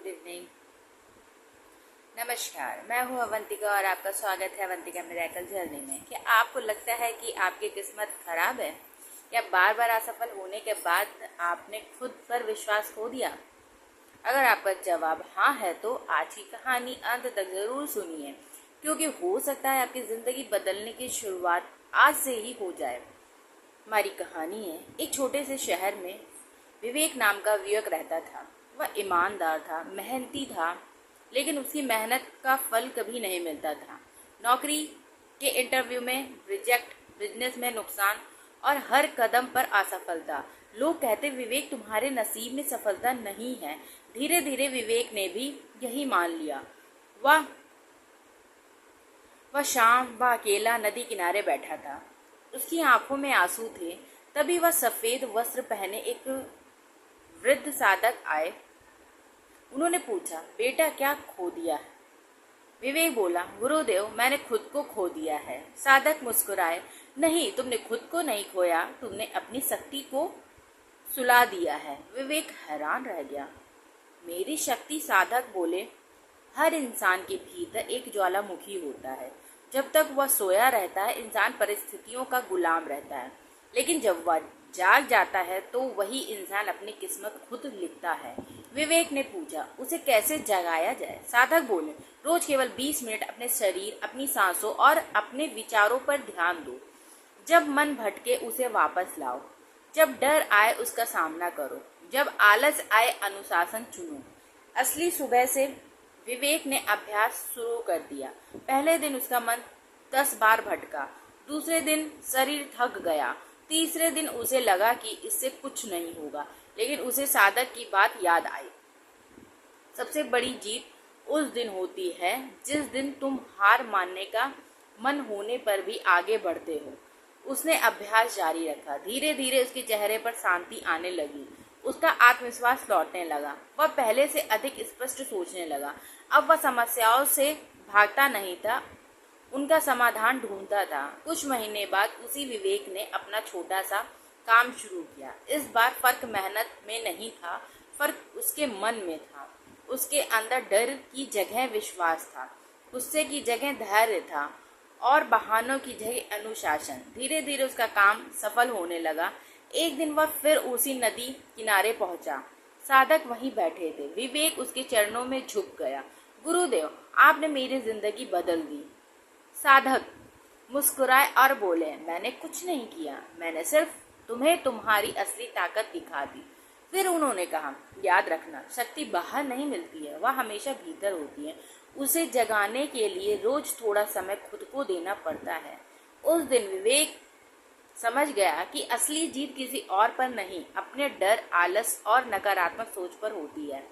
Evening. नमस्कार, मैं हूँ अवंतिका और आपका स्वागत है अवंतिका मिरेकल जर्नी में। क्या आपको लगता है कि आपकी किस्मत खराब है या बार बार असफल होने के बाद आपने खुद पर विश्वास खो दिया? अगर आपका जवाब हाँ है तो आज की कहानी अंत तक जरूर सुनिए, क्योंकि हो सकता है आपकी ज़िंदगी बदलने की शुरुआत आज से ही हो जाए। हमारी कहानी है, एक छोटे से शहर में विवेक नाम का युवक रहता था। वह ईमानदार था, मेहनती था, लेकिन उसकी मेहनत का फल कभी नहीं मिलता था। नौकरी के इंटरव्यू में रिजेक्ट, बिजनेस में नुकसान और हर कदम पर असफलता। लोग कहते, विवेक तुम्हारे नसीब में सफलता नहीं है। धीरे धीरे विवेक ने भी यही मान लिया। वह वह अकेला नदी किनारे बैठा था। उसकी आंखों में आंसू थे। तभी वह सफेद वस्त्र पहने एक वृद्ध साधक आए। उन्होंने पूछा, बेटा क्या खो दिया है? विवेक बोला, गुरुदेव मैंने खुद को खो दिया है। साधक मुस्कुराए, नहीं, तुमने खुद को नहीं खोया, तुमने अपनी शक्ति को सुला दिया है। विवेक हैरान रह गया। मेरी शक्ति? साधक बोले, हर इंसान के भीतर एक ज्वालामुखी होता है। जब तक वह सोया रहता है, इंसान परिस्थितियों का गुलाम रहता है, लेकिन जब वह जाग जाता है तो वही इंसान अपनी किस्मत खुद लिखता है। विवेक ने पूछा, उसे कैसे जगाया जाए? साधक बोले, रोज केवल 20 मिनट अपने शरीर, अपनी सांसों और अपने विचारों पर ध्यान दो। जब मन भटके उसे वापस लाओ। जब डर आए उसका सामना करो। जब आलस आए अनुशासन चुनो। असली सुबह से विवेक ने अभ्यास शुरू कर दिया। पहले दिन उसका मन 10 बार भटका। दूसरे दिन शरीर थक गया। तीसरे दिन उसे लगा कि इससे कुछ नहीं होगा, लेकिन उसे साधक की बात याद आई। सबसे बड़ी जीत उस दिन होती है जिस दिन तुम हार मानने का मन होने पर भी आगे बढ़ते हो। उसने अभ्यास जारी रखा। धीरे धीरे उसके चेहरे पर शांति आने लगी। उसका आत्मविश्वास लौटने लगा। वह पहले से अधिक स्पष्ट सोचने लगा। अब वह समस्याओं से भागता नहीं था, उनका समाधान ढूंढता था। कुछ महीने बाद उसी विवेक ने अपना छोटा सा काम शुरू किया। इस बार फर्क मेहनत में नहीं था, फर्क उसके मन में था। उसके अंदर डर की जगह विश्वास था, गुस्से की जगह धैर्य था और बहानों की जगह अनुशासन। धीरे धीरे उसका काम सफल होने लगा। एक दिन वह फिर उसी नदी किनारे पहुंचा। साधक वहीं बैठे थे। विवेक उसके चरणों में झुक गया। गुरुदेव, आपने मेरी जिंदगी बदल दी। साधक मुस्कुराए और बोले, मैंने कुछ नहीं किया, मैंने सिर्फ तुम्हें तुम्हारी असली ताकत दिखा दी। फिर उन्होंने कहा, याद रखना, शक्ति बाहर नहीं मिलती है, वह हमेशा भीतर होती है। उसे जगाने के लिए रोज थोड़ा समय खुद को देना पड़ता है। उस दिन विवेक समझ गया कि असली जीत किसी और पर नहीं, अपने डर, आलस और नकारात्मक सोच पर होती है।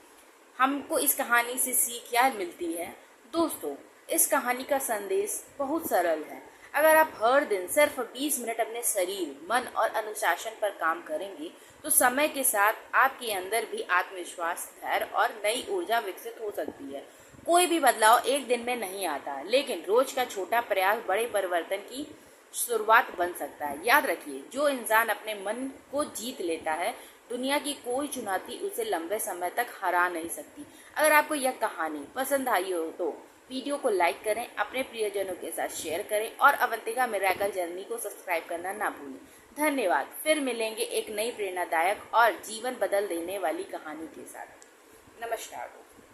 हमको इस कहानी से सीख क्या मिलती है? दोस्तों, इस कहानी का संदेश बहुत सरल है। अगर आप हर दिन सिर्फ 20 मिनट अपने शरीर, मन और अनुशासन पर काम करेंगे तो समय के साथ आपके अंदर भी आत्मविश्वास, धैर्य और नई ऊर्जा विकसित हो सकती है। कोई भी बदलाव एक दिन में नहीं आता, लेकिन रोज का छोटा प्रयास बड़े परिवर्तन की शुरुआत बन सकता है। याद रखिए, जो इंसान अपने मन को जीत लेता है, दुनिया की कोई चुनौती उसे लंबे समय तक हरा नहीं सकती। अगर आपको यह कहानी पसंद आई हो तो वीडियो को लाइक करें, अपने प्रियजनों के साथ शेयर करें और अवंतिका मिरेकल जर्नी को सब्सक्राइब करना ना भूलें। धन्यवाद। फिर मिलेंगे एक नई प्रेरणादायक और जीवन बदल देने वाली कहानी के साथ। नमस्कार दोस्तों।